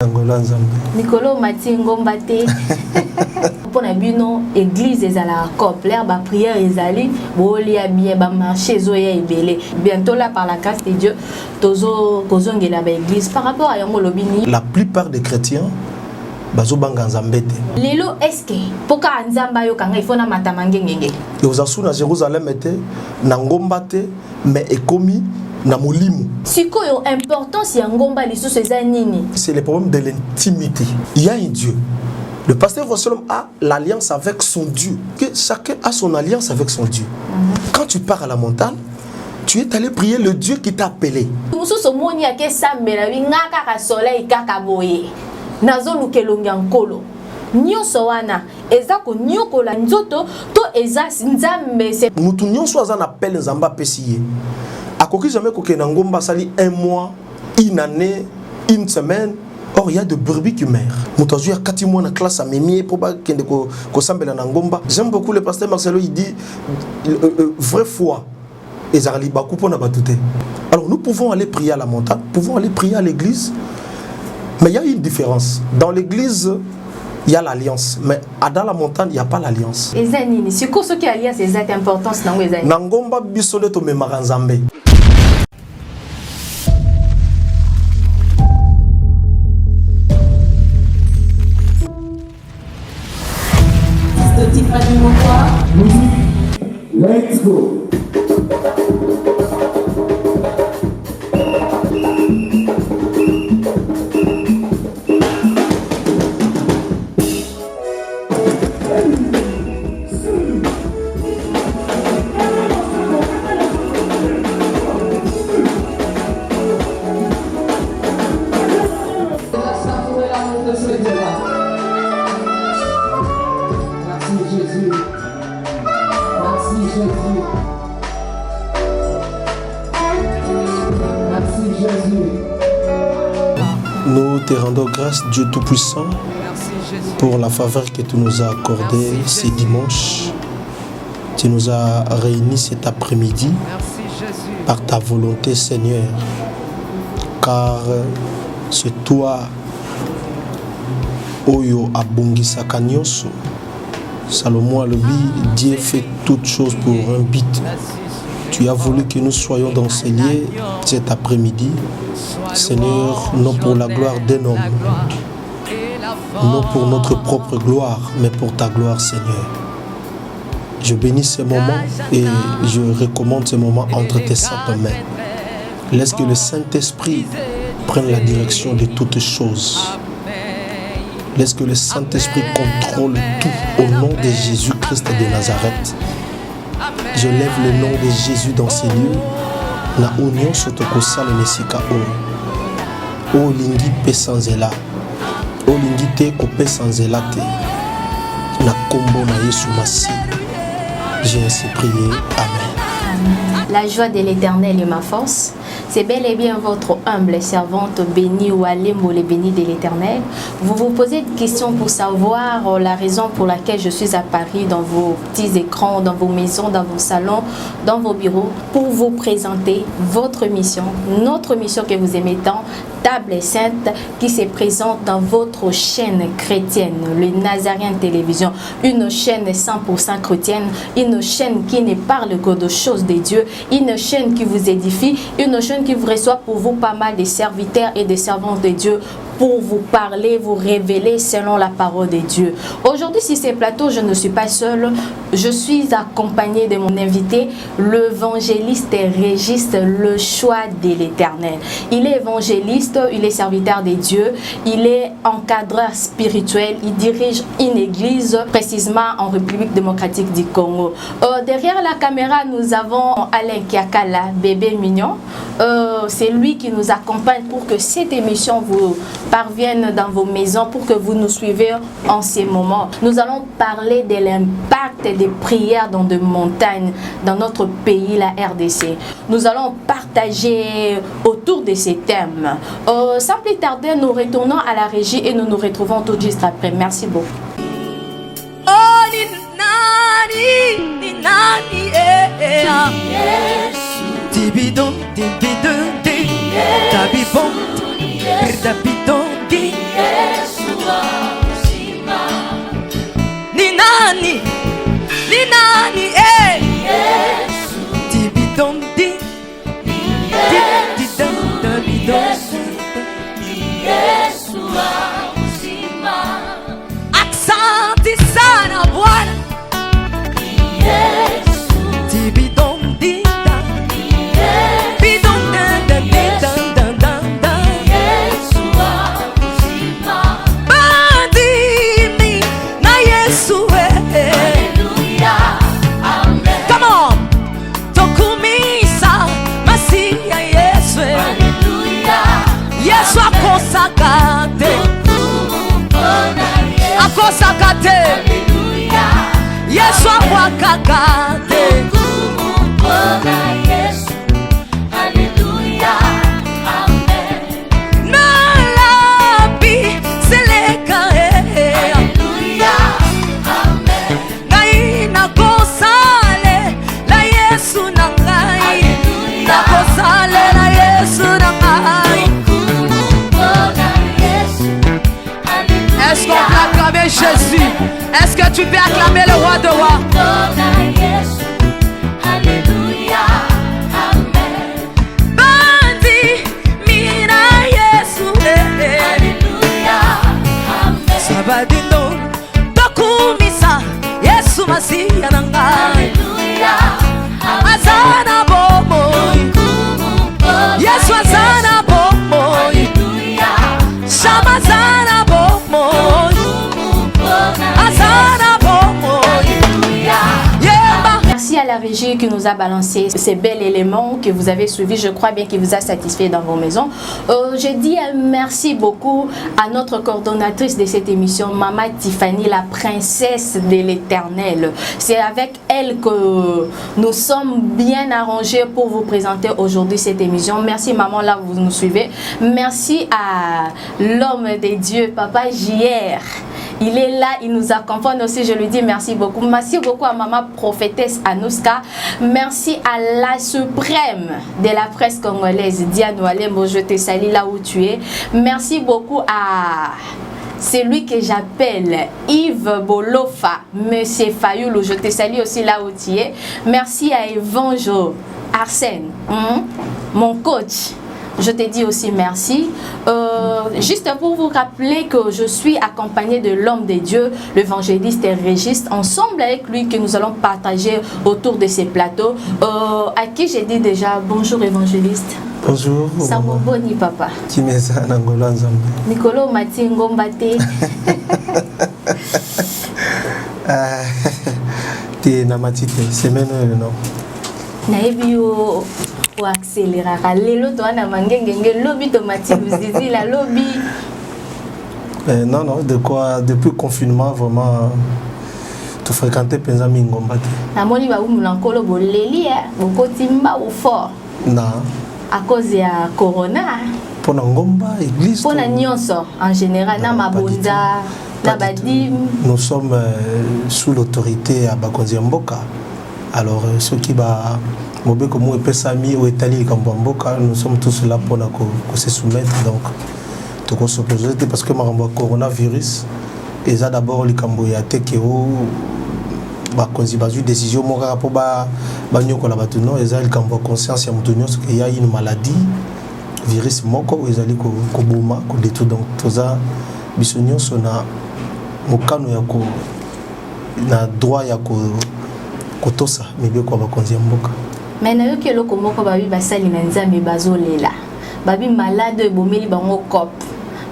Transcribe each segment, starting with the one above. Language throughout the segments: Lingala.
Nicolo Matingo Mbate pour la bino église ezala couple ba prière ezali bolia bien ba marché zoya ebele bientôt là par la grâce de Dieu tozo kozongela ba église par rapport à yango lobini la plupart des chrétiens bazo banga nzambete lelo est-ce que poka nzamba yo kanga ifona matamange ngenge yozasu na Jérusalem était na ngomba te mais ekomi na molimu. Sikoyo importance ya ngomba lisusu eza nini? C'est le problème de l'intimité. Il y a un Dieu. Le pasteur Vosselom a l'alliance avec son Dieu. Que chacun a son alliance avec son Dieu. Quand tu pars à la montagne, tu es allé prier le Dieu qui t'a appelé. Mususu moni ya ke sambela ngaka ka soleil kaka boye. Nazo lukelonga nkolo. Nyonso wana eza ko nyokola nzoto to eza nzambe se mutu nyonso aza na appel nzamba pesiye. Akoki jamais koke na ngomba sali un mois, une année, une semaine. Or il y a de brebis qui meurent. Mutu a 4 mois na classe à Mémié pour pas kende ko sambela na ngomba. J'aime beaucoup le pasteur Marcelo, il dit vraie foi. Ezarali baku pona batute. Alors nous pouvons aller prier à la montagne, nous pouvons aller prier à l'église. Mais il y a une différence. Dans l'église, il y a l'alliance, mais dans la montagne, il n'y a pas l'alliance. Ezanini, c'est quoi ce qui alliance c'est cette importance dans les na ngomba bisole to memara nzambe. Let's go. Nous te rendons grâce, Dieu Tout-Puissant, pour la faveur que tu nous as accordée ce dimanche. Tu nous as réunis cet après-midi par ta volonté, Seigneur, car c'est toi, Oyo Abungisa Kanyoso. Salomon Alobi, Dieu fait toutes choses pour un but. Tu as voulu que nous soyons dans ces lieux cet après-midi, Seigneur, non pour la gloire d'un homme, non pour notre propre gloire, mais pour ta gloire, Seigneur. Je bénis ce moment et je recommande ce moment entre tes saintes mains. Laisse que le Saint-Esprit prenne la direction de toutes choses. Laisse que le Saint-Esprit contrôle tout au nom de Jésus-Christ de Nazareth. Je lève le nom de Jésus dans ces lieux. Na union sotokosala nesika o. O lingi pe sanzela. O lingi te ko pe sanzela te. Na kombo na Yesu Masi. J'ai ainsi prié. Amen. La joie de l'Éternel est ma force. C'est bel et bien votre humble servante bénie ou Alembo les bénis de l'Éternel. Vous vous posez une question pour savoir la raison pour laquelle je suis à Paris, dans vos petits écrans, dans vos maisons, dans vos salons, dans vos bureaux, pour vous présenter votre mission, notre mission que vous aimez tant, Table Sainte, qui se présente dans votre chaîne chrétienne, le Nazarien Télévision, une chaîne 100% chrétienne, une chaîne qui ne parle que de choses de Dieu, une chaîne qui vous édifie, une chaîne qui vous reçoit pour vous pas mal de serviteurs et de servantes de Dieu pour vous parler, vous révéler selon la parole de Dieu. Aujourd'hui, sur ces plateaux, je ne suis pas seule. Je suis accompagnée de mon invité, l'évangéliste Régis, le choix de l'Éternel. Il est évangéliste, il est serviteur de Dieu, il est encadreur spirituel, il dirige une église, précisément en République démocratique du Congo. Derrière la caméra, nous avons Alain Kiakala, bébé mignon. C'est lui qui nous accompagne pour que cette émission vous parvienne dans vos maisons, pour que vous nous suivez en ces moments. Nous allons parler de l'impact des prières dans des montagnes dans notre pays, la RDC. Nous allons partager autour de ces thèmes. Sans plus tarder, nous retournons à la régie et nous nous retrouvons tout juste après. Merci beaucoup. Dabidondi Ninani Dibidondi Aksanti sana Bwana Dibidondi Akosakate Yesu akwakakate Nalabi seleka Ngai nakosale la Yesu nangai Nakosale la Yesu nangai. Est-ce qu'on peut acclamer Jésus? Est-ce que tu peux acclamer le roi de rois? Alléluia, Amen. Bandi mina Yesu, Alléluia, Amen. Sabadino dokumisa Yesu Masiya nanga, Alléluia, Amen. Azana bomo, Yesu azana bomo, Alléluia, Shamazana bomo. Merci à la régie qui nous a balancé ces bels éléments que vous avez suivis. Je crois bien qu'il vous a satisfait dans vos maisons. Je dis merci beaucoup à notre coordonnatrice de cette émission, Maman Tiffany, la princesse de l'Éternel. C'est avec elle que nous sommes bien arrangés pour vous présenter aujourd'hui cette émission. Merci maman, là vous nous suivez. Merci à l'homme des dieux, Papa JR. Il est là, il nous accompagne aussi, je lui dis merci beaucoup. Merci beaucoup à maman prophétesse Anouska. Merci à la suprême de la presse congolaise, Diane Walembo, je te salue là où tu es. Merci beaucoup à celui que j'appelle Yves Bolofa, Monsieur Fayoulou, je te salue aussi là où tu es. Merci à Evanjo Arsène, mon coach. Je te dis aussi merci. Juste pour vous rappeler que je suis accompagnée de l'homme de Dieu, l'évangéliste et Régis, ensemble avec lui que nous allons partager autour de ces plateaux. À qui j'ai dit déjà bonjour évangéliste. Bonjour. Ça va boni papa. Kimeza Nangola Nzambe. Nicolo Matingo Mbate. T'es na matite semaine non. Naebi yo pour accélérer. Lelo to ana mangengenge lobby tomati zizi la lobby. Non non, de quoi depuis le confinement vraiment tu fréquentais Penzami Ngombate. Na moni ba umulankolo boleli bokotimba ou fort. Non. À cause de la corona. Pour la Ngomba église. Pour la nyonso en général na mabunda na badim. Nous sommes sous l'autorité à Bakonzi Mboka. Alors ceux qui va Mobé comme moi Pesami ou Italie comme Mboka, nous sommes tous là pour se soumettre donc tout se poser parce que maramba coronavirus et ça d'abord les Camboyate qui Bakonzi bazu décision mon rapport ba nyoko la batuno et ça le Cambo conscience ya mutunyo ce qu'il y a une maladie virus moko ils allaient ko boma ko détruit donc tout ça bisonyo sona mokano ya ko na droit ya ko kotosa mibe kwa bakonzi mboka. Mais na yo ke loko moko babi basali na nzambe bazolela. Babi malade bomeli bango cop.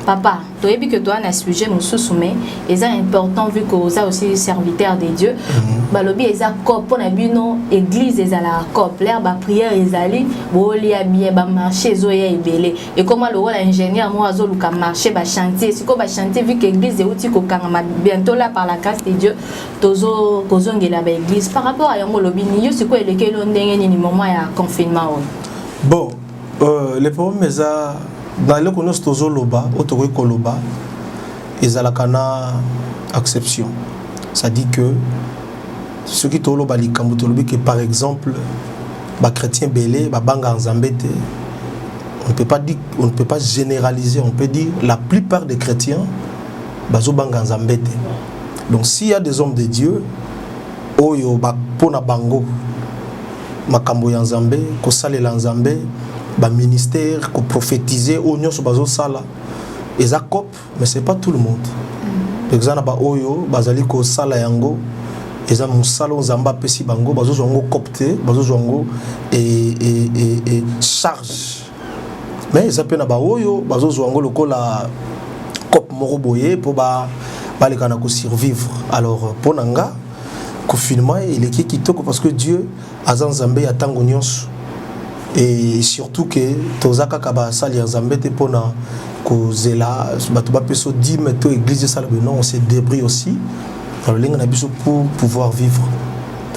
Papa, tu as vu que toi, on a sujet nous sous-soumet, et c'est important vu que vous avez aussi serviteur de Dieu. Balobi, ils ont cop, on a vu nos églises, ils ont la cop, l'air, la prière, ils ont boli à bien, ba marché, zoya et belé. Et comment le rôle ingénieur, moi, zo luka marché, ba chantier, c'est quoi ba chantier vu que l'église est outil ko kangama bientôt là par la grâce de Dieu, tozo kozonge la ba église. Par rapport à yango lobi, ni yo c'est quoi lequel on dengue ni moment ya confinement. Bon, le problème est ça. Dans le contexte tozo loba, autoroute koloba, ils ont la cana exception. Ça dit que ceux qui tolo bali kambutolobi que par exemple, ba chrétien belé, ba banga en zambete, on ne peut pas généraliser, on peut dire la plupart des chrétiens bazo banga nzambe te. Donc s'il y a des hommes de Dieu oyo ba pona bango makambo ya nzambe ko salela nzambe ba ministère ko prophétiser o nyonso bazo sala eza cop, mais c'est pas tout le monde. Par exemple ba oyo bazali ko sala yango eza musalo nzamba pesi bango bazo zongo copte bazo zongo et charge. Mais eza pe na ba oyo bazo zongo lokola cop moko boye po ba balekana ko survivre. Alors pour nanga confinement il est kitoko parce que Dieu azan nzambe ya tango nyonso et surtout que tozaka kaba sali nzambe te pona ko zela bato ba peso di meto église sala non on se débrouille aussi alors l'inga na biso pour pouvoir vivre.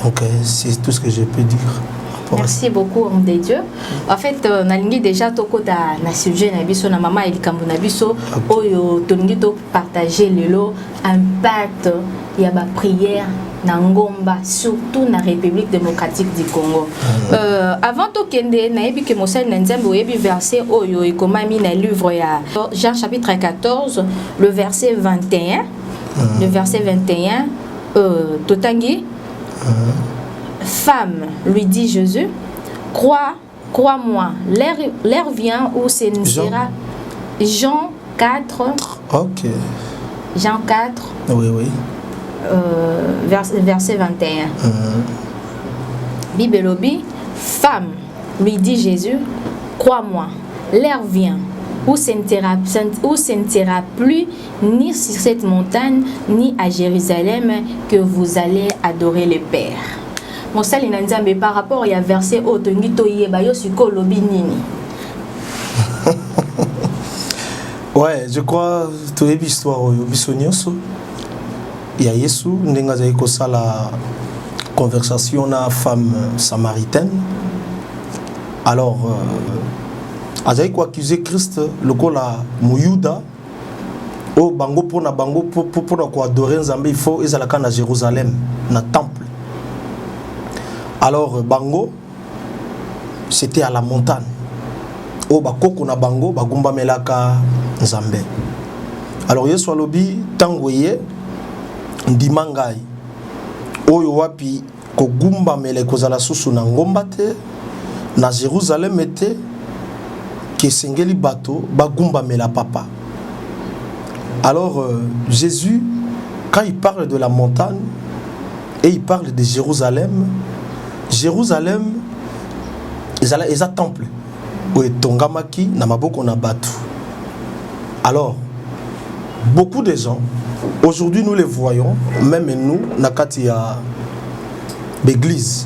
Donc c'est tout ce que je peux dire. Merci beaucoup, homme de Dieu. En fait, on a déjà toko na sujet na biso na mama elikambo na biso oyo tolingi to partager lelo impact ya ba prière na ngomba surtout na République démocratique du Congo. Avant to kende na yebi ke mosali na nzambe oyebi verset oyo ekomami na livre ya Jean chapitre 14 le verset 21. Le verset 21 totangi Femme, lui dit Jésus, crois-moi, l'heure vient où ce ne sera. Jean 4. Ok. Jean 4. Oui. Verset 21. Bible lobby, femme, lui dit Jésus, crois-moi, l'heure vient où ce ne sera plus ni sur cette montagne ni à Jérusalem que vous allez adorer le Père. Mon sali na nzambe par rapport à verset otongi to yeba yo siko lobi nini. Ouais, je crois to yebi histoire oyo biso nyonso ya Yesu ndenga za ko sala conversation na femme samaritaine. Alors azai ko accuser Christ lokola muyuda o bango pona bango pona ko adorer nzambe il faut ezalaka na Jérusalem na temple. Alors bango c'était à la montagne. O bakoko na bango bagumba melaka nzambe. Alors Yesu alobi tangoye ndimangai oyo wapi ko gumba mele kozala susu na ngomba te na Jérusalem te ke sengeli bato bagumba mela papa. Alors Jésus quand il parle de la montagne et il parle de Jérusalem, Jérusalem est un temple où est tongamaki na maboko na batu. Alors beaucoup de gens aujourd'hui nous les voyons, même nous nakati ya l'église.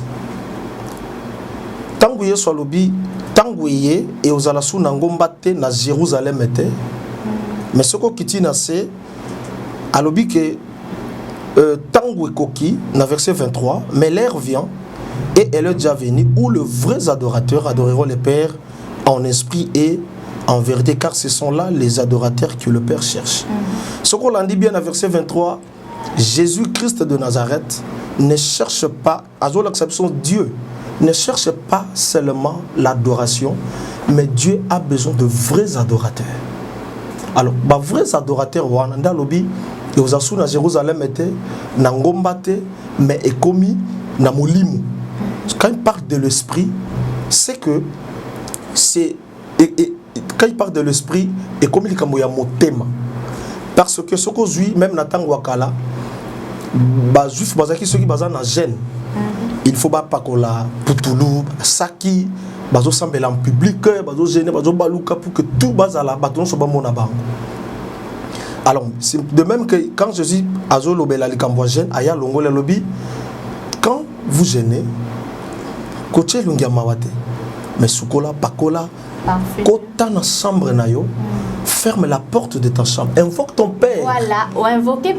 Tangu Yesu alobi tangu ye et ozala su na ngomba te na Jérusalem te. Mais ce qui tina c'est alobi que tangu ekoki na verset 23, mais l'heure vient et elle est déjà venue où les vrais adorateurs adoreront le Père en esprit et en vérité, car ce sont là les adorateurs que le Père cherche. Ce qu'on l'a dit bien à verset 23, Jésus-Christ de Nazareth ne cherche pas, à l'acception Dieu, ne cherche pas seulement l'adoration, mais Dieu a besoin de vrais adorateurs. Alors, les vrais adorateurs, Wananda Lobi, et aux Assou na Jérusalem était, na Ngombate, mais est commis na Moulimou. Quand il parle de l'esprit, c'est que c'est. Quand il parle de l'esprit, et comme il y a mon thème. Parce que ce qu'on vit, même dans le Wakala, juif bazaki ceux qui basent na gêne. Il faut pas qu'on la poutoulou, saki, bazo sambela en public, bazo gêner, bazo baluka pour que tout base à la bâton soit bon abang. Alors, c'est de même que quand je dis azo lobela likambo gêne, aya longo le lobby, quand vous gênez, coaché lungia mawate, mais sukola pakola. Quand tu es dans la chambre, ferme la porte de ta chambre. Invoque ton Père. Voilà. Ou invoquer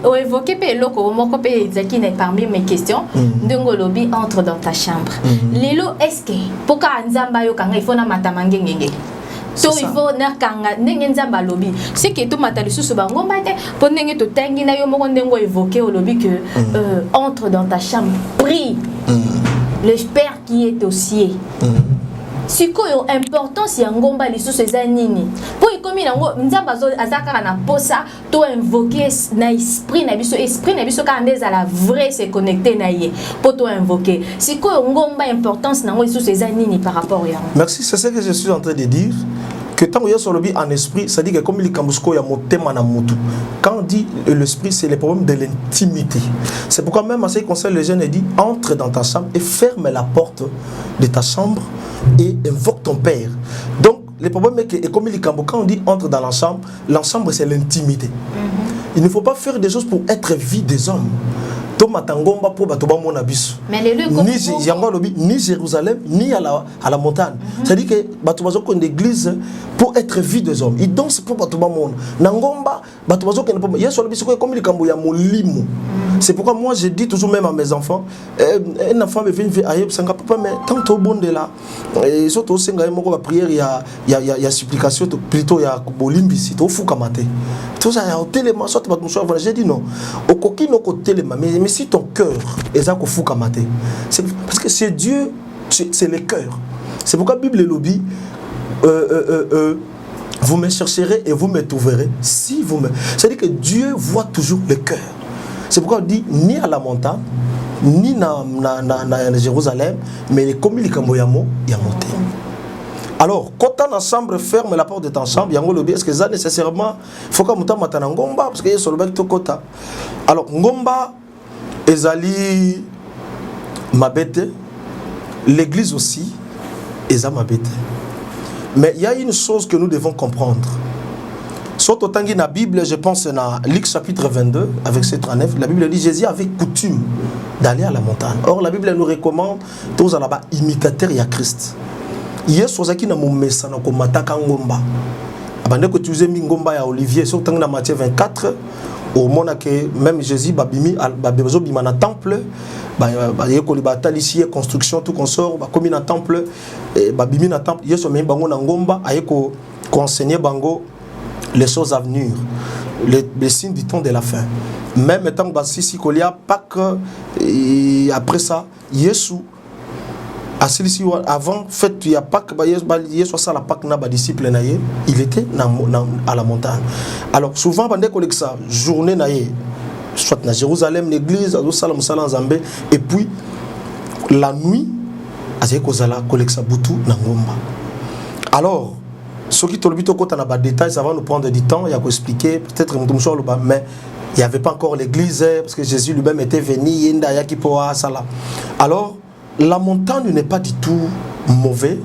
parmi mes questions. Ndongolobi entre dans ta chambre. Lelo, est-ce que pour Nzamba il faut na matamange ngenge. So il faut na kanga ndenge Nzamba lobi. C'est que tout matali sous bango mbate pour ndenge to tangi na yo moko ndengo évoquer au lobby que entre dans ta chambre, prie. Le Père qui est au ciel. sikoyo importance ya ngomba lisusu eza nini po ikomi nango nzamba azaka na posa to invoquer na esprit na biso ka ndeza la vrai se connecter na ye po to invoquer sikoyo ngomba importance nango lisusu eza nini par rapport ya. Merci, c'est ce que je suis en train de dire. Que tant qu'il y a sur le but en esprit, ça dit que comme il y a motema na mutu. Quand on dit l'esprit, c'est le problème de l'intimité. C'est pourquoi même en ce qui concerne les jeunes, il dit entre dans ta chambre et ferme la porte de ta chambre et invoque ton père. Donc le problème est que comme il quand on dit entre dans l'ensemble c'est l'intimité. Il ne faut pas faire des choses pour être vie des hommes. Mais les deux ni Jérusalem ni à la montagne. C'est-à-dire que batubazo une église pour être vie des hommes. Ils dansent pour batuba monde. Nangomba batubazo que ne yeso le bisoko comme le kambo ya molimo. C'est pourquoi moi je dis toujours même à mes enfants un enfant me vient ailleurs sanga papa mais tant au bon de là et surtout senga moko ba prière ya supplication plutôt ya bolimbisi to fuka maté. Tout ça ya hotelema soit ba moucho j'ai dit non. Au kokino ko telema mais si ton cœur est à fuka maté. C'est parce que c'est Dieu, c'est le cœur. C'est pourquoi la Bible le dit vous me chercherez et vous me trouverez si vous me. C'est-à-dire que Dieu voit toujours le cœur. C'est pourquoi on dit ni à la montagne, ni dans Jérusalem, mais comme il y a monté. Alors, quand tu as ensemble, ferme la porte de ta chambre, est-ce que ça nécessairement, il faut que tu aies un ngomba, parce que c'est le bec de kota. Alors, ngomba, ezali ma bête, l'église aussi, eza ma bête. Mais il y a une chose que nous devons comprendre. Surtout dans la Bible, je pense dans Luc chapitre 22, avec ce 39, la Bible dit Jésus avait coutume d'aller à la montagne. Or, la Bible nous recommande tous à la bas imitateurs à Christ. Hier, Sozaki na mumesa na komataka ngomba. Abande ko tuze mi ngomba ya Olivier, surtout dans Matthieu 24, au moment que même Jésus babimi babezo bima na temple, ba yeko li batalici construction tout consort, ba komi na temple, babimi na temple, yeso me bango na ngomba ayeko enseigner bango les choses à venir, les signes du temps de la fin. Même étant que si Kolia Pâques et après ça, Yesu avant fait il y a Pâques, Yesu ça la Pâques na ba disciple na ye, il était à la montagne. Alors souvent pendant que ça journée na ye, soit na Jérusalem l'église, à Salam Salam Zambé et puis la nuit azé kozala koleksa butu na ngomba. Alors ce qui tolbi to kota na ba détails, ça va nous prendre du temps, il y a qu'à expliquer peut-être mais il n'y avait pas encore l'église parce que Jésus lui-même était venu yenda ya kipoa sala. Alors la montagne n'est pas du tout mauvais.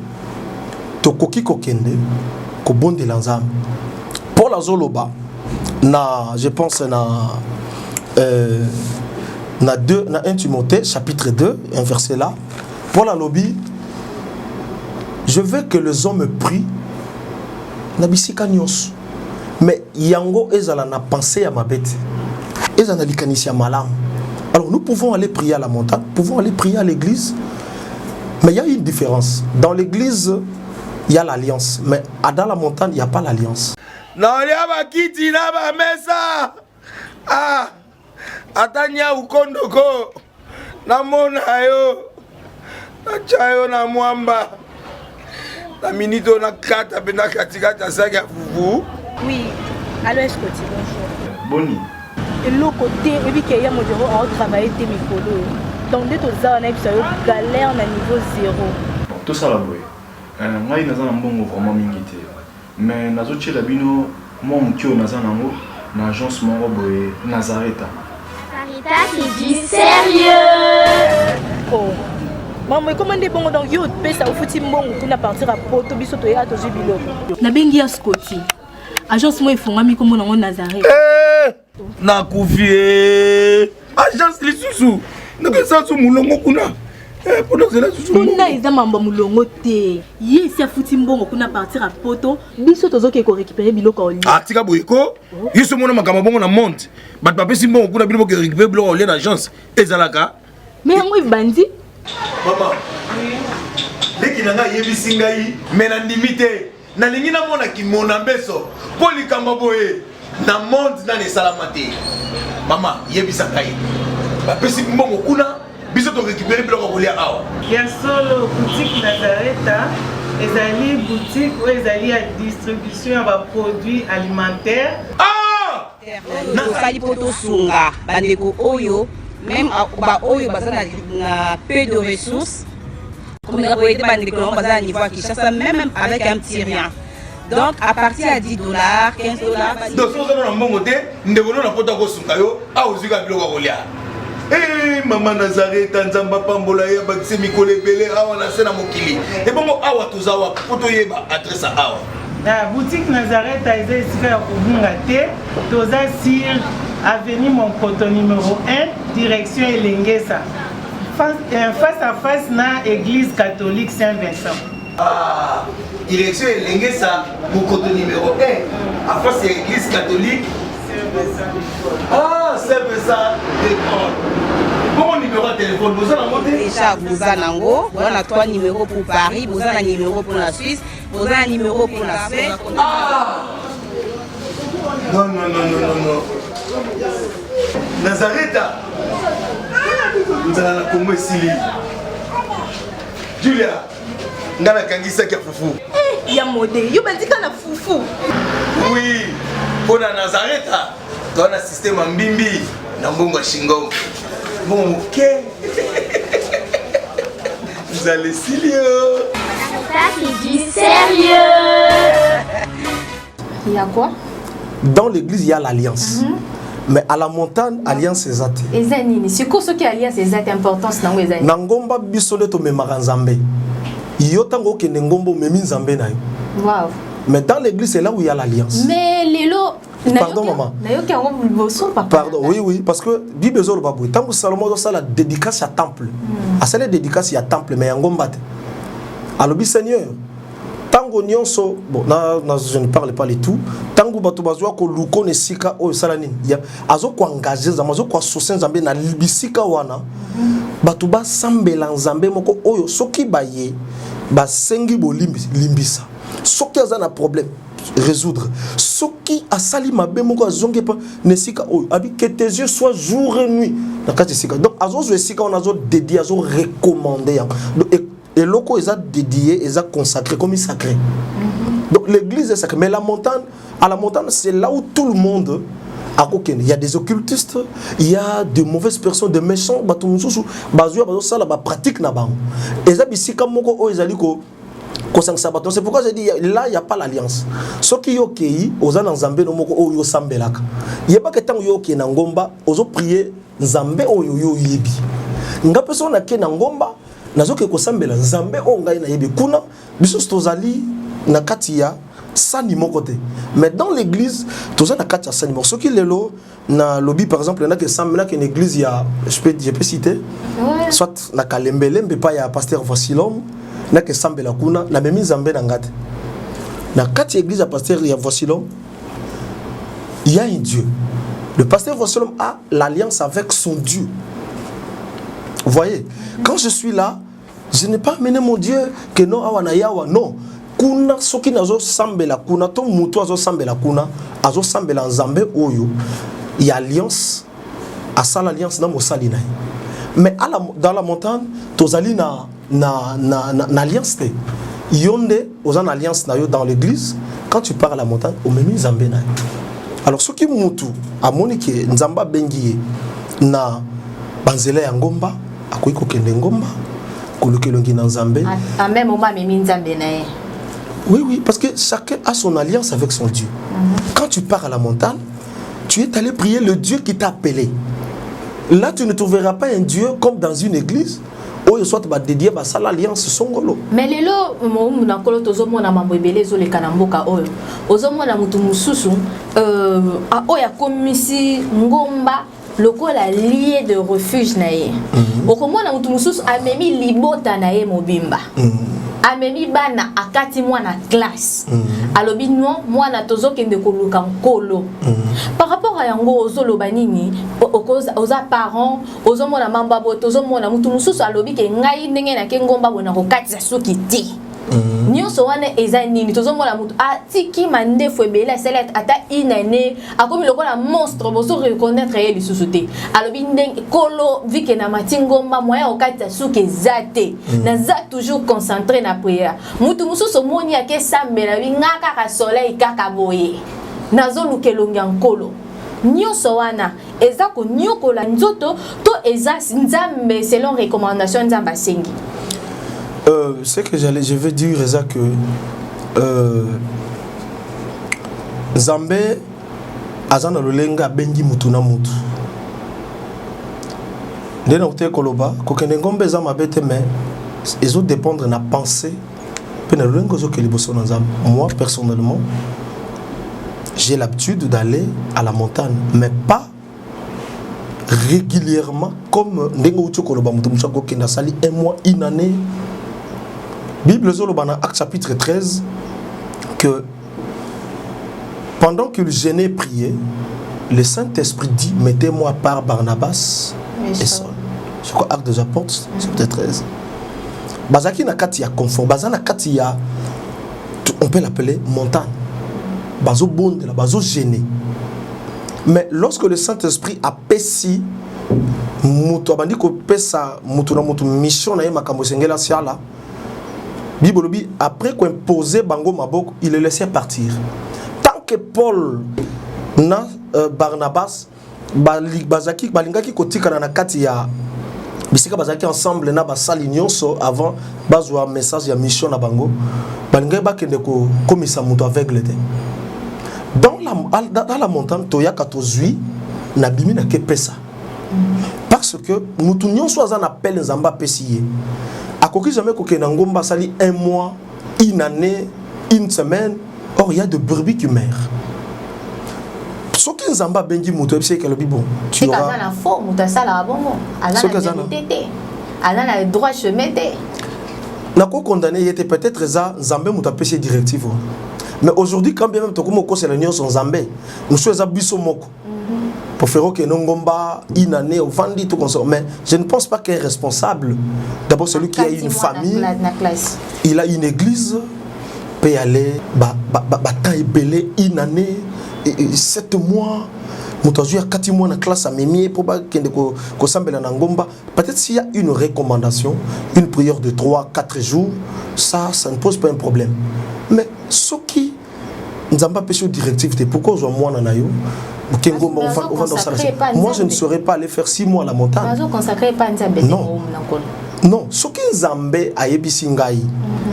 Tokoki kokende ko bonde lanzam. Pour la zoloba na je pense na 1 Timothée chapitre 2 un verset là. Pour la lobby je veux que les hommes prient nabisika nyos. Mais yango ezala na pensée à ma bête. Ezana likanisi malam. Alors nous pouvons aller prier à la montagne, nous pouvons aller prier à l'église. Mais il y a une différence. Dans l'église, il y a l'alliance. Mais dans la montagne, il n'y a pas l'alliance. Atanya ukondoko namona yo achayo na mwamba la minito na kata pena katikata saga fufu. Oui, allô est-ce que tu bonjour. Boni. Et l'autre côté, et puis qu'il y a mon bureau à travailler des micros. Donc dès que ça on a galère na niveau 0. Tout ça là boy. Moi il naza mbongo vraiment mingité. Mais nazo tchela bino moi mkio naza nango na agence moko boy Nazareta. C'est du sérieux. Oh. Maman, comment est bon donc yo pesa au fouti mbongo pour partir à Porto biso to ya to jubiloko. Na bengi ya Scotty. Agence moi ifungami comme nango Nazareta. Na kufie. Agence lisusu. Ndeke sansu mulongo kuna. Pour cela susu. Kuna eza mamba mulongo te. Yesi afuti mbongo kuna partir à Porto biso tozoke ko récupérer biloko oli. Ah tika boyiko. Yeso mona makamba bongo na monte. Bat papesi mbongo kuna biloko ko récupérer biloko oli na agence. Ezalaka. Mais yango ibandi. Maman. Leki nanga yebisi ngai mena ndimite. Na lingi na mona ki mona mbeso. Poli kamba boye. Na monde na ne salamate. Maman yebisa ngai. Bapesi mbongo kuna biso to récupérer biloko kolia awa. Ya solo boutique Nazareta ezali boutique ou ezali à distribution de produits alimentaires. Tosali poto sunga bandeko oyo même ba oyo baza na peu de ressources comme la boyete bandeko on baza à niveau Kinshasa même avec un petit rien. Donc à partir à $10, $15. Donc si vous avez un bon côté, nous devons nous poto ko sunga yo a ozika biloko kolia. Eh maman Nazareth nzamba pambola ya bakise mikole belé awa na sena mokili. Et bongo awa tozawa poto yeba adresse awa. La boutique Nazareth a été ici à Kubungate, Toza sur avenue Monkoto numéro 1, direction Elengesa. Face à face na église catholique Saint-Vincent. Ah, direction Elengesa, Monkoto numéro 1, à face à l'église catholique Saint-Vincent. Ah, Saint-Vincent d'école. Bon numéro de téléphone, vous avez monté déjà, vous avez on a 3 numéros pour Paris, vous avez un numéro pour la Suisse, vous avez un numéro pour la Suède. Ah non, non, non, non, non, non. Nazareth, vous allez la Congo ici. Julia, vous allez kangisa kia foufou. Il y a modé, you dit qu'on a foufou. Oui, pour la Nazareth, tu as un système en bimbi, dans Bongo Shingo. Bon, ok. Vous allez sérieux. Ça, c'est du sérieux. Il y a quoi? Dans l'église, il y a l'alliance. Mais à la montagne, alliance est zate. Et Zanini, c'est quoi ce qui est alliance et zate importance dans les Nangomba bisole to memaranzambe. Yotango ke ngombo memi nzambe na yo. Wow. Mais dans l'église, c'est là où il y a l'alliance. Mais Lelo, pardon maman. Pardon, oui, oui, parce que Bible le babou. Tant que Salomon a la dédicace à temple. À celle dédicace à temple, mais en gombate. Alors, Seigneur, tango nyonso, bon, je ne parle pas les tout. Tango bato bazwa ko luko ne sika o salanine. Ya azo ko engager za mazo ko sosen zambe na libisika wana. Bato ba sambela nzambe moko oyo soki baye ba sengi bo limbisa. Soki aza na problème résoudre. Soki asali mabe moko azonge pa ne sika oyo abi que tes yeux soient jour et nuit. Na kati sika. Donc azo zo sika on azo dédié azo recommander. Et locaux ils ont dédié, ils ont consacré comme ils sacré. Donc l'église est sacrée. Mais la montagne, à la montagne, c'est là où tout le monde a coquin. Il y a des occultistes, il y a de mauvaises personnes, des méchants, ça la pratique là-bas. Et ça, ici, comme ils ont c'est pourquoi je dis là il n'y a pas l'alliance. Ce qui est ok, aux gens Nzambe no moko o yo sambelaka. Il y a pas que tant yo ok na ngomba, ozo prier Nzambe o yo yebi. Nga personne na ke na ngomba nazoke kosambela Nzambe o ngai na yebi kuna biso tozali na kati ya sani moko te. Mais dans l'église toza na kati ya sani moko. Ce qui lelo na lobby par exemple na ke sambela que une église ya je peux citer soit na Kalembele mbe pa ya pasteur Vassilom na ke sambela kuna na memi Nzambe na ngate. Na kati ya église ya pasteur ya Vassilom il y a un Dieu. Le pasteur Vassilom a l'alliance avec son Dieu. Vous voyez, quand je suis là, je n'ai pas amené mon Dieu que non, awana yawa, non. Kuna soki nazo sambela kuna, ton muto azo sambela kuna, azo sambela nzambe oyo. Il y a alliance, à ça l'alliance dans mon salina. Mais dans la montagne, tozali na alliance te. Yonde, aux en alliance na yo dans l'église, quand tu pars à la montagne, au menu nzambe na. Alors soki mutu, a monike nzamba bengiye na banzela ya ngomba, akoyi kokende ngomba kolukelongi na nzambe en même moment memi nzambe na ye. Oui, oui, parce que chacun a son alliance avec son Dieu. Quand tu pars à la montagne, tu es allé prier le Dieu qui t'a appelé. Là, tu ne trouveras pas un Dieu comme dans une église où il soit dédié à l'alliance songolo. Mais lelo mo na kolo tozo mona mambo ebele zo le kanamboka oyo. Ozo mona mutu mususu a oya komisi ngomba lokola lié de refuge na ye. Okomona mutu mususu amemi libota na ye mobimba. Amemi bana akati mwana classe. Alobi non mwana tozo kende koluka nkolo. Par rapport à yango ozo lobanini oza parents ozo mona mamba boto ozo mona mutu mususu alobi ke ngai ndenge na ke ngomba bona ko katisa soki ti. nyonso wana eza nini tozomona mutu atiki mandefu ebele asala ata inane akomi lokola monstre bozo reconnaître ye lisusu te alobi ndenge kolo vike na matingomba moya okati suke zate naza toujours concentré na prière mutu mususu moni akesambela bingaka ka soleil kaka boye nazo lukelonga nkolo nyonso wana eza ko nyokola nzoto to eza nzambe selon recommandation nzamba sengi. Ce que je veux dire c'est que Nzambe azana lolenga bengi mutu na mutu. Ndena uté koloba kokende ngombe za mabete mais ils ont dépendre na pensée pena lolengo zo ke liboso na Nzambe. Moi personnellement j'ai l'habitude d'aller à la montagne mais pas régulièrement comme ndengo uté koloba mutu mucha kokenda sali un mois une année. Bible Zolobana, Acte chapitre 13, que pendant qu'il gênait et priait, le Saint-Esprit dit, mettez-moi par Barnabas et Saul. Je crois Acte des Apôtres, chapitre 13. Bazaki na kati ya confort, bazana kati ya, on peut l'appeler montagne. Bazo bonde, bazo gêné. Mais lorsque le Saint-Esprit a pessi, mutu abandi ko pesa mutu na mutu mission na ye makambo sengela siala. Bible, après qu'on imposait Bango Mabok, il le laissait partir. Tant que Paul na Barnabas, Bazaki, Balingaki Kotika na Kati ya Bisika Bazaki ensemble na basali nyonso avant bazwa message ya mission na Bango, Balingaki bakende ko komisa muto aveugle te. Dans la montagne toya 14 na bimi na kepesa. Parce que mutu nyonso azana appel Nzamba pesiye. Akoki jamais kokena ngomba sali un mois, une année, une semaine. Or il y a de brebis qui meurent. Ce qui Nzamba bengi muto c'est que le bon. Tu auras la forme muta sala bongo. Ala na vérité. Ala na droit chemin té. Na ko condamné était peut-être ça Nzambe muta péché directive. Mais aujourd'hui quand bien même to komo ko c'est l'union sans Nzambe. Nous sommes biso moko. Pour faire que Nongomba, une année, au Vandi, tout comme ça. Mais je ne pense pas qu'il est responsable. D'abord, celui qui a une famille, il a une église, peut y aller, temps est belé, une année, 7 mois. Il y a 4 mois dans la classe à Mimi, pour que ça peut-être s'il y a une recommandation, une prière de 3-4 jours, ça ne pose pas un problème. Mais ce qui nous a pas péché directive, pourquoi je moi moi je ne saurais pas aller faire 6 mois à la montagne. Non. Non, ce qui Nzambe a yebisingai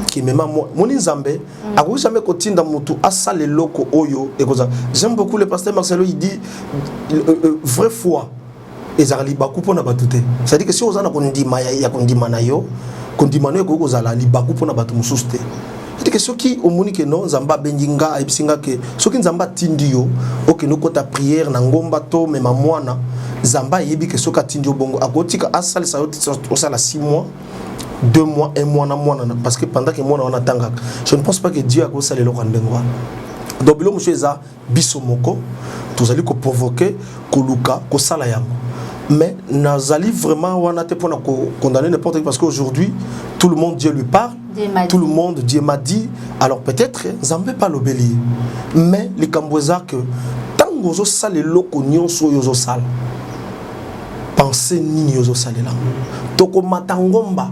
qui même moi mon Nzambe a jamais kotinda mutu asale loko oyo et comme ça. J'aime beaucoup le pasteur Marcelo, il dit vraie foi ezali baku pona batute. C'est-à-dire que si on a kondima ya kondima na yo, kondima no ko kozala li baku pona batu mususte. C'est que ceux qui au moni que non Nzamba benjinga ebisinga que ceux qui Nzamba tindio OK no kota prière na ngomba to même mwana Nzamba yebi que ceux qui tindio bongo akotika asal sa au sala 6 mois 2 mois 1 mois na mwana parce que pendant que mwana on attend je ne pense pas que Dieu a ko sala le rwandengwa donc bilo monsieur za bisomoko tous allez ko provoquer ko luka ko sala yango mais nazali vraiment wana te pour condamner n'importe qui parce qu'aujourd'hui tout le monde Dieu lui parle. Tout le monde, Dieu m'a dit, alors peut-être, Nzambe pas l'obéir. Mais les Cambouezards que tant que vous avez les locaux, vous avez pensez ni vous avez là. Toko matangomba,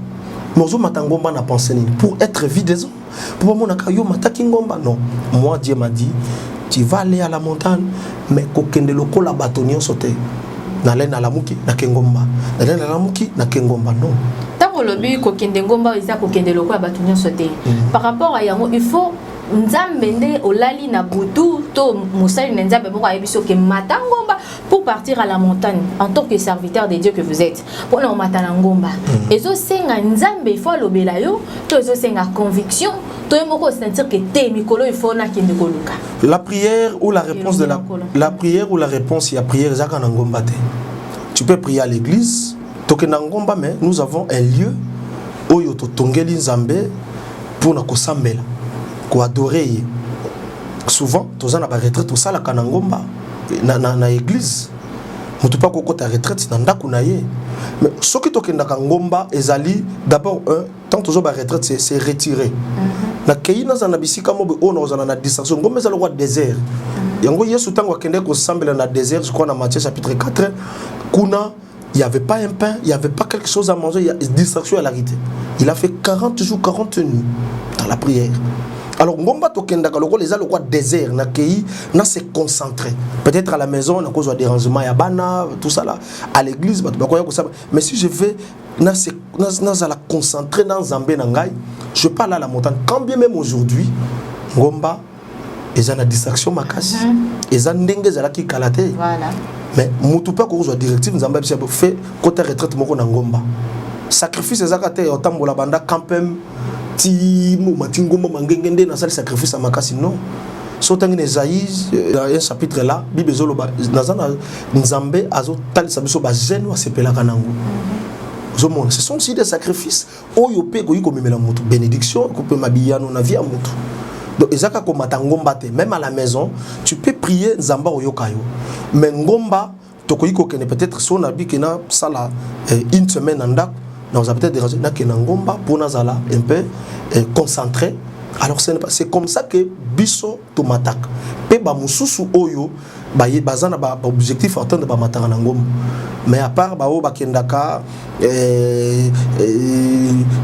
nous matangomba n'a pensé ni pour être vidaison. Pour moi, on a yo matakingomba non. Moi, Dieu m'a dit, tu vas aller à la montagne, mais kokende loko la bâtonnier sauté. N'allez na la muki na kengomba, n'allez na la muki na kengomba non. Lobi kokende ngomba isa kokende loko ya batu nyonso te par rapport à yango il faut nzambe nde olali na butu to musali na nzambe moko ayebiso ke matangomba pour partir à la montagne en tant que serviteur de Dieu que vous êtes pour na matana ngomba ezo senga nzambe il faut lobela yo to ezo senga conviction to moko sentir que te mikolo il faut na kende koluka la prière ou la réponse de la prière ou la réponse il y a prière zaka na ngomba te tu peux prier à l'église. Tokenangomba, mais nous avons un lieu où il y a tongeli Nzambe pour na kosambela, ko adorer. Souvent, tous en a retraite tout ça la kanangomba na église. Mutu pa ko ta retraite na ndaku na ye. Mais ce qui tokenda kangomba ezali d'abord tant toujours ba retraite c'est retirer. na kei na zana bisika mobe on ozana na distraction ngombe za le désert yango Yesu tango akende ko sambela na désert je crois na Matthieu chapitre 4 kuna il y avait pas un pain, il y avait pas quelque chose à manger, il y a distraction à l'arrêté. Il a fait 40 jours 40 nuits dans la prière. Alors ngomba to kenda ka loko les a le quoi désert na kei na se concentrer. Peut-être à la maison na cause de dérangement ya bana tout ça là à l'église ba ko ça mais si je vais na la concentrer dans Zambé na ngai, je parle à la montagne quand bien même aujourd'hui ngomba ils ont la distraction makasi ils ont ndenge za la ki kalate voilà mais mutu pas ko zo directive nzamba bisa fait côté retraite moko na ngomba sacrifice ezakate otambola banda campem ti matingomba mangengende na sali sacrifice à makasi non sotangi Esaïe dans un chapitre là bible zoloba nazana nzambe azo talisa biso ba jeune wa sepela kanango ce sont aussi des sacrifices oyo pe ko yiko memela mutu bénédiction ko pe mabiyano na vie à mutu. Donc ezaka ko matangomba te même à la maison tu peux prier nzamba oyokayo mais ngomba to ko yiko kene peut-être son abi kena sala une semaine en dak na vous a peut-être dérangé na kena ngomba pour nazala un peu concentré. Alors c'est comme ça que biso to matak pe ba mususu oyo ba bazana ba objectif atteindre ba matanga na ngomba mais à part ba o ba kendaka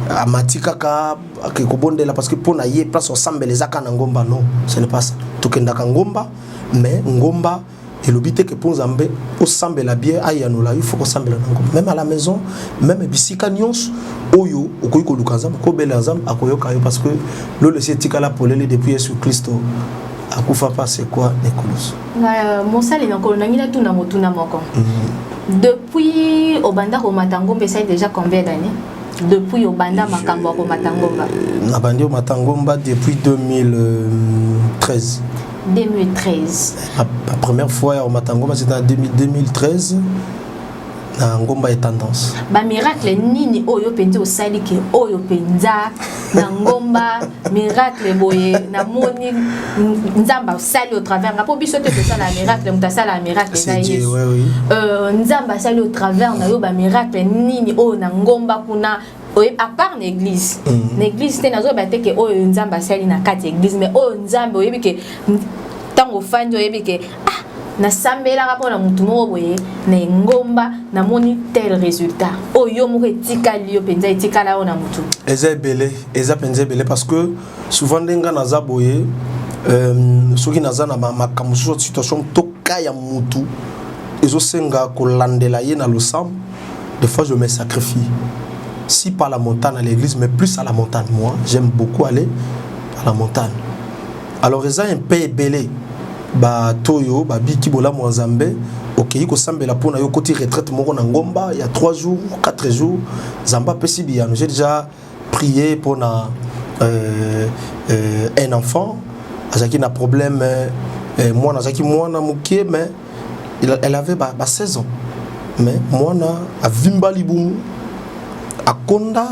amatika ka ke kobondela parce que pona yé place ensemble les aka na ngomba non ce n'est pas ça to kendaka ngomba mais ngomba et l'obité que pour Zambé pour sambela la bière ayanola il faut qu'on sambela na ngomba même à la maison même bisika nyons oyo okoyiko lukazam ko belazam akoyoka yo parce que le laisser tikala pour les depuis Jésus Christ akufa pas c'est quoi Nicolas mon sali na ko nangina tuna motuna moko depuis Obanda Romatangomba, ça déjà combien d'années? Depuis Obanda Makambo Romatangomba. Nabandi Romatangomba depuis 2013. 2013. La première fois à Romatangomba c'était en 2013. Na ngomba et tendance. Ba miracle nini oyo penzi osali ke oyo penza na ngomba miracle boye na moni nzamba sali au travers na po biso te ça la miracle mutasala miracle na Yesu. Nzamba sali au travers na yo ba miracle nini oyo na ngomba kuna à part l'église. L'église c'est nazo ba te ke oyo nzamba sali na kati église mais oyo nzamba oyebi ke tango fandi oyebi ke na sambela rapona mutu moko boye na ngomba na moni tel résultat oyo moko etika liyo penza etika la ona mutu eza penza belé parce que souvent ndenga naza boye soki naza na makamuso situation toka ya mutu ezo senga ko landela ye na losam des fois je me sacrifie si par la montagne à l'église mais plus à la montagne moi j'aime beaucoup aller à la montagne alors eza un peu belé ba toyo ba biki bola mwanzambe okei ko sambela pona yo koti retraite moko na ngomba il y a 3 jours 4 jours zamba pesi biano j'ai déjà prié pour un enfant azaki na problème moi nazaki mwana mukie mais elle avait 16 ans mais mwana avimba libumu akonda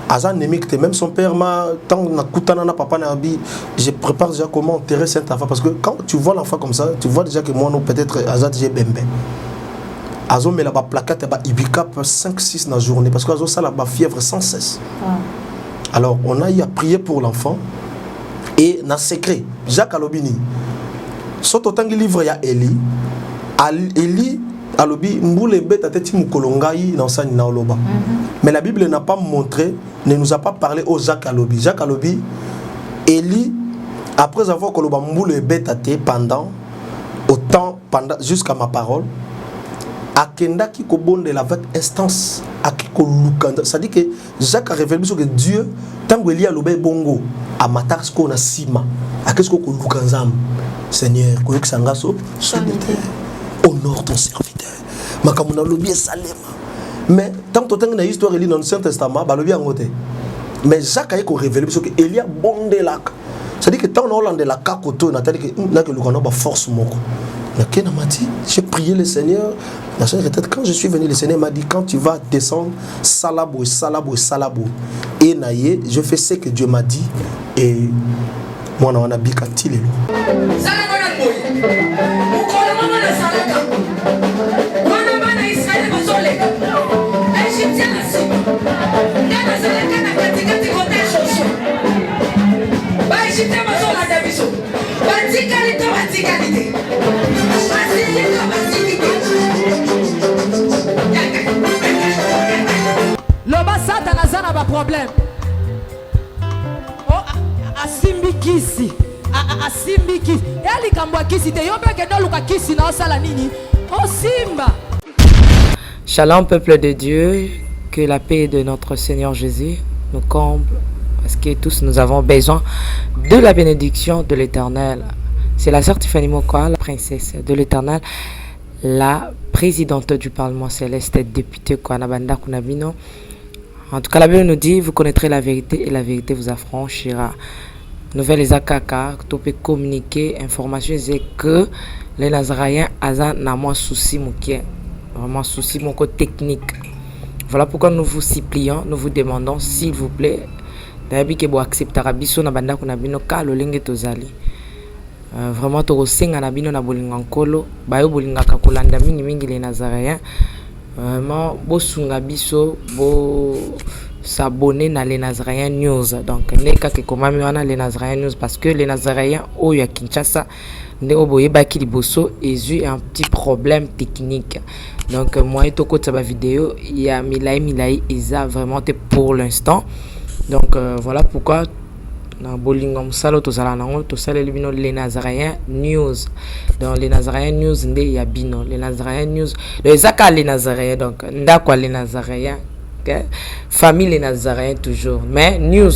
aza anémique même son père m'a tant na kutana na papa na bi je prépare déjà comment enterrer cet enfant parce que quand tu vois l'enfant comme ça tu vois déjà que moi non peut-être aza déjà bembe azo mais la plaquette ba ibika 5-6 na journée parce que azo ça la fièvre sans cesse alors on a eu à prier pour l'enfant et na secret Jacques Alobini soto tangi livre ya Eli alobi mboule beta teti mukolongai na osani na oloba mais la Bible n'a pas montré ne nous a pas parlé au Jacques Alobi Eli après avoir koloba mboule beta te pendant jusqu'à ma parole akenda ki ko bondela avec instance akiko lukanda ça dit que Jacques a révélé que Dieu tango Eli alobe bongo a matas ko na sima akesko ko lukanzam Seigneur ko yeksangaso honore ton serviteur makamuna lobi salema mais tant que tu as une histoire dans l'Ancien Testament ba lobi ngote mais Jacques a révélé parce que Elia bondé là ça dit que tant on a de la kakoto na tali que là que le kana ba force moko na kena mati j'ai prié le Seigneur la seule retraite quand je suis venu le Seigneur m'a dit quand tu vas descendre salabo et naye je fais ce que Dieu m'a dit et moi on a bikati lelo légitime bazolanda biso batikali to batikali te basilika basilika loba satana aza na baproblème asimbi kisi asimbi kisi ya likambo ya kisi te yo mpe kende oluka kisi na osala nini osimba. Shalom peuple de Dieu, que la paix de notre Seigneur Jésus nous comble, parce que tous nous avons besoin de la bénédiction de l'Éternel. C'est la sœur Tiffany Mokoa, la princesse de l'Éternel, la présidente du Parlement céleste, députée Kwanabanda Kunabino. En tout cas, la Bible nous dit, vous connaîtrez la vérité et la vérité vous affranchira. Nouvelle Ezakaka, tu peux communiquer, information, c'est que les Nazaréens ont un souci, vraiment souci technique. Voilà pourquoi nous vous supplions, nous vous demandons, s'il vous plaît, d'ailleurs que vous acceptez Rabiso na banda kuna bino ka lolenge tozali. Vraiment to senga na bino na bolinga nkolo, bayo bolinga ka kolanda mingi les Nazaréens. Vraiment bo sunga biso bo s'abonner na les Nazaréens News. Donc neka ke komami wana les Nazaréens News parce que les Nazaréens oyo ya Kinshasa ne oboye baki liboso ezu un petit problème technique. Donc moi et toko tsaba vidéo il y a milai eza vraiment pour l'instant. Donc voilà pourquoi na bolingo musalo tozala nango tosala bino les Nazaréens News. Donc les Nazaréens News nde ya bino les Nazaréens News les aka les Nazaréens donc ndakwa les Nazaréens famille les Nazaréens toujours mais news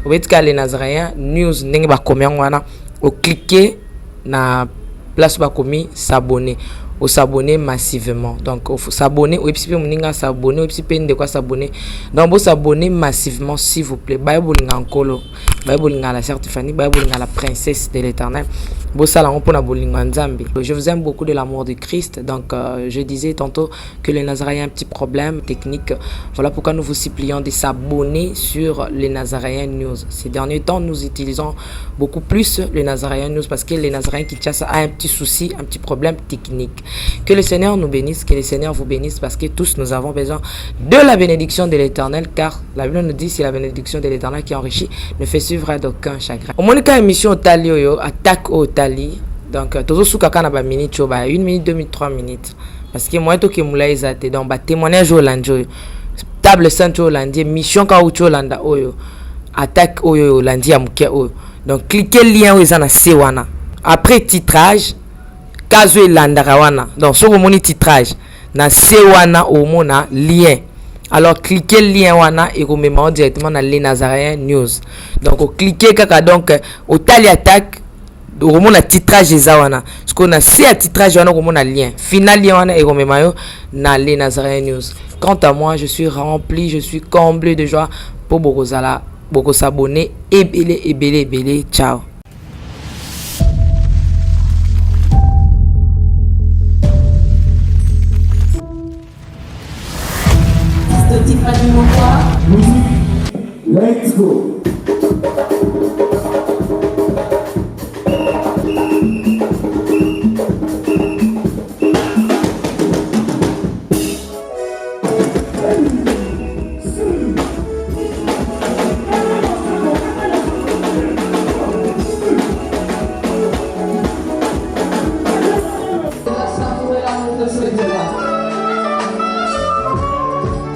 au betka les Nazaréens News ndenge ba komia wana o cliquer na place ba komi s'abonner au s'abonner massivement donc il faut s'abonner au epipe moninga s'abonner au epipe de quoi s'abonner donc vous s'abonner massivement s'il vous plaît bible ngakolo bible ngala sœur Tiffany bible ngala princesse de l'Éternel bo sala on pona bolinga nzambe. Je vous aime beaucoup de l'amour de Christ. Donc je disais tantôt que les Nazaréens ont un petit problème technique. Voilà pourquoi nous vous supplions de s'abonner sur les Nazaréens News. Ces derniers temps nous utilisons beaucoup plus les Nazaréens News parce que les Nazaréens Kinshasa a un petit souci, un petit problème technique. Que le Seigneur nous bénisse, que le Seigneur vous bénisse parce que tous nous avons besoin de la bénédiction de l'Éternel car la Bible nous dit c'est la bénédiction de l'Éternel qui enrichit ne fait suivre d'aucun chagrin. Au moins quand émission au tali yo attaque au tali donc tozo suka kana ba minute choba 1 minute 2 minutes 3 minutes parce que moi to ke mula ezate donc ba témoignage au lanjo table sainte au landie mission ka ucho landa oyo attaque oyo landi ya muke oyo donc cliquez lien oyo na sewana après titrage kazo elandaka wana donc soko moni titrage na sewana au mona lien alors cliquez lien wana et vous mettez directement dans les Nazaréens News donc cliquez kaka donc au tali attaque au moment titrage ezawana ce qu'on a c'est à titrage wana au moment lien final lien wana et vous mettez dans les Nazaréens News. Quant à moi je suis rempli, je suis comblé de joie pour bokozala boko s'abonner et belé ciao. Let's go.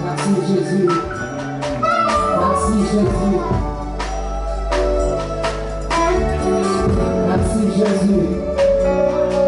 Merci Jésus. Merci Jésus.